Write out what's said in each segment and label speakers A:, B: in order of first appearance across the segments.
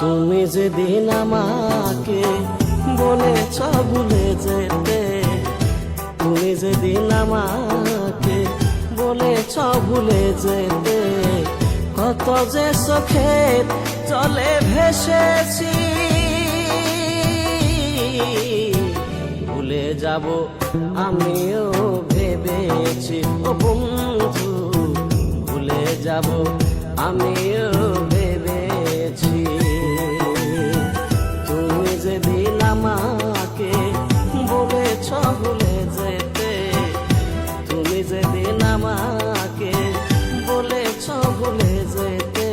A: তুমি যেদিন আমাকে বলেছ ভুলে যেতে, তুমি যেদিন আমাকে বলেছ ভুলে যেতে, কত যে চোখের জলে ভেসেছি। ভুলে যাব আমিও ভেবেছি ও বন্ধু, ভুলে যাব আমিও ভেবেছি। তুমি যেদিন আমাকে বলেছ ভুলে যেতে, তুমি যেদিন আমাকে বলেছ ভুলে যেতে,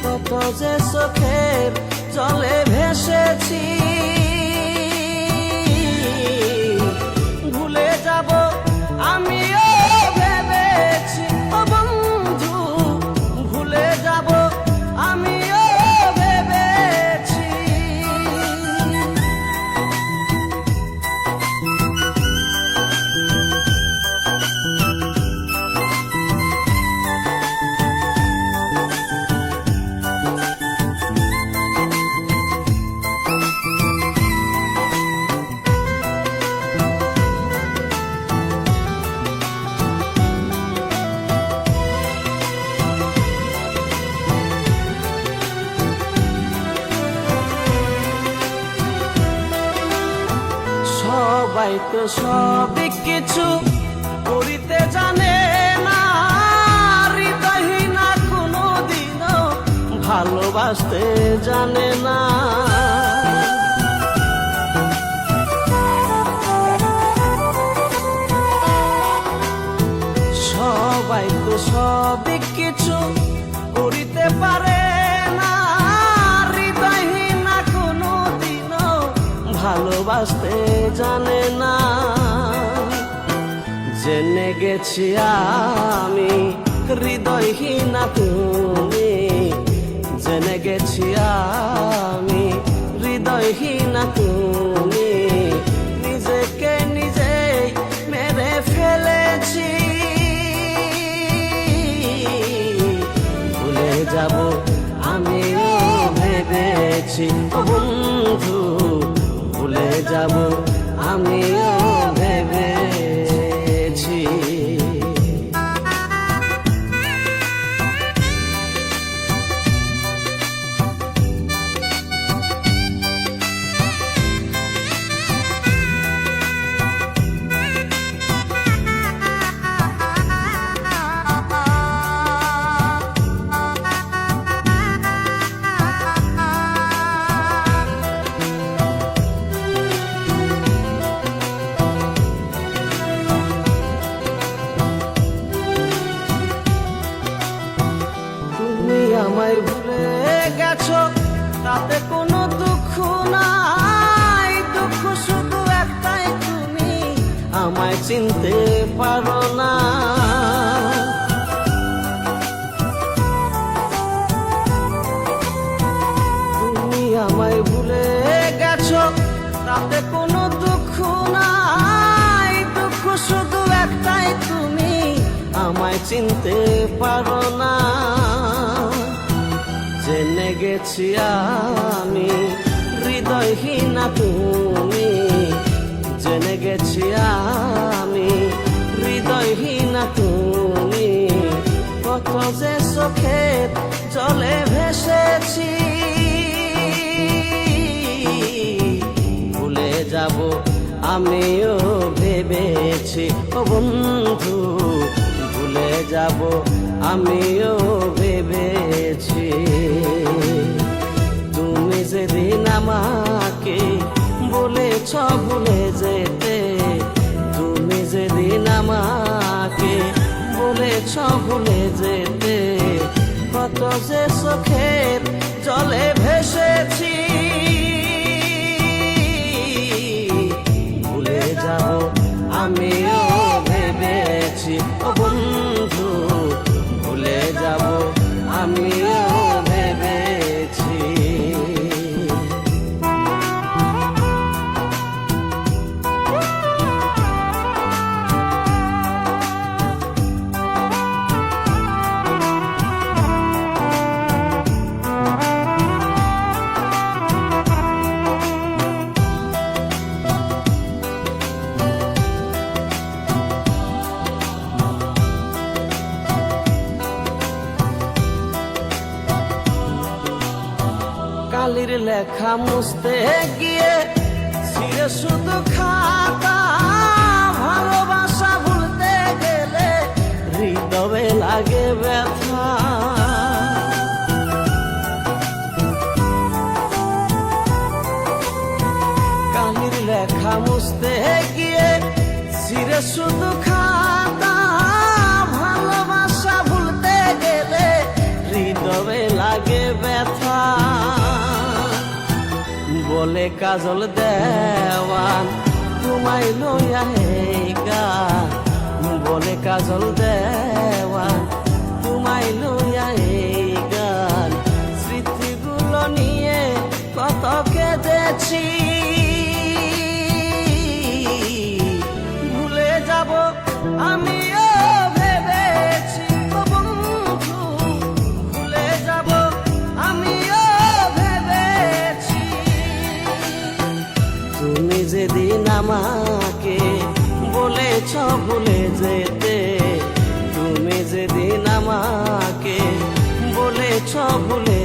A: কত যে চোখের জলে ভেসেছি। ভুলে যাব আমিও ভেবেছি ও বন্ধু, ভুলে যাব আমিও ভেবেছি। সবাই তো সবই কিছু করিতে জানে না, হৃদয়হীনা কোনো দিনও ভালোবাসতে জানে না। সবাই তো সবই কিছু করিতে পারে না, হৃদয়হীনা কোনো দিনও ভালোবাসতে জানে না। জেনে গেছি আমি হৃদয়হীনা তুমি, জেনে গেছি আমি হৃদয়হীনা তুমি, নিজেকে নিজেই মেরে ফেলেছি। ভুলে যাব আমিও ভেবেছি ও বন্ধু, ভুলে যাব আমিও ভেবেছি। আমায় ভুলে গেছো তাতে কোনো দুঃখ নাই, দুঃখ শুধু একটাই তুমি আমায় চিনতে পারো না। তুমি আমায় ভুলে গেছো তাতে কোনো দুঃখ নাই, দুঃখ শুধু একটাই তুমি আমায় চিনতে পারো না। জেনে গেছি আমি হৃদয়হীনা তুমি, জেনে গেছি আমি হৃদয়হীনা তুমি, কত যে চোখের জলে ভেসেছি। ভুলে যাব আমিও ভেবেছি ও বন্ধু, ভুলে যাব আমিও ভেবেছি। তুমি যেদিন আমাকে বলেছ ভুলে যেতে, তুমি যেদিন আমাকে বলেছ ভুলে যেতে, কত যে চোখের জলে ভেসেছি। ভুলে যাব আমিও ভেবেছি ও বন্ধু, ভুলে যাব আমিও ভেবেছি। কালির লেখা মুছতে গিয়ে ছিঁড়ে শুধু খাতা, ভালোবাসা ভুলতে গেলে হৃদয়ে লাগে ব্যথা। কালির লেখা মুছতে গিয়ে ছিঁড়ে শুধু খাতা, ভালোবাসা ভুলতে গেলে হৃদয়ে লাগে ব্যথা। বলে কাজল দেওয়ান তোমায় লইয়া এই গান, বলে কাজল দেওয়ান তোমায় লইয়া এই গান। স্মৃতিগুলো নিয়ে কত কেঁদেছি, ভুলে যাব আমিও ভেবেছি ও বন্ধু, ভুলে যাব আমিও ভেবেছি। তুমি যেদিন আমাকে বলেছ ভুলে যেতে, তুমি যেদিন আমাকে বলেছ ভুলে